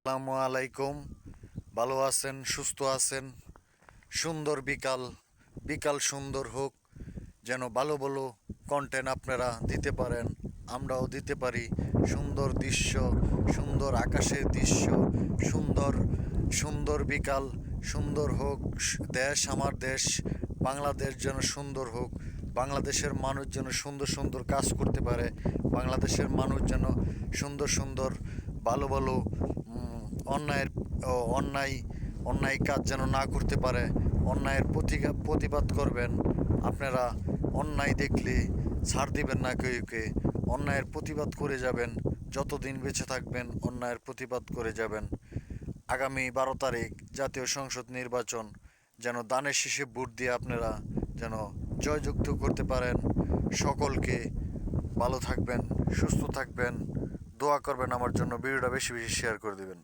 আসসালামু আলাইকুম। ভালো আছেন, সুস্থ আছেন? সুন্দর বিকাল, বিকাল সুন্দর হোক, যেন ভালো ভালো কন্টেন্ট আপনারা দিতে পারেন, আমরাও দিতে পারি। সুন্দর দৃশ্য, সুন্দর আকাশের দৃশ্য, সুন্দর সুন্দর বিকাল সুন্দর হোক। দেশ, আমার দেশ বাংলাদেশ যেন সুন্দর হোক। বাংলাদেশের মানুষ যেন সুন্দর সুন্দর কাজ করতে পারে। বাংলাদেশের মানুষ যেন সুন্দর সুন্দর ভালো ভালো অন্যায়ের অন্যায় অন্যায় কাজ যেন না করতে পারে। অন্যায়ের প্রতিবাদ করবেন আপনারা। অন্যায় দেখলে ছাড় দিবেন না কেউকে। অন্যায়ের প্রতিবাদ করে যাবেন, যতদিন বেঁচে থাকবেন অন্যায়ের প্রতিবাদ করে যাবেন। আগামী 12 তারিখ জাতীয় সংসদ নির্বাচন, যেন দানের শীষে ভোট দিয়ে আপনারা যেন জয়যুক্ত করতে পারেন। সকলকে ভালো থাকবেন, সুস্থ থাকবেন, দোয়া করবেন আমার জন্য। ভিডিওটা বেশি বেশি শেয়ার করে দেবেন।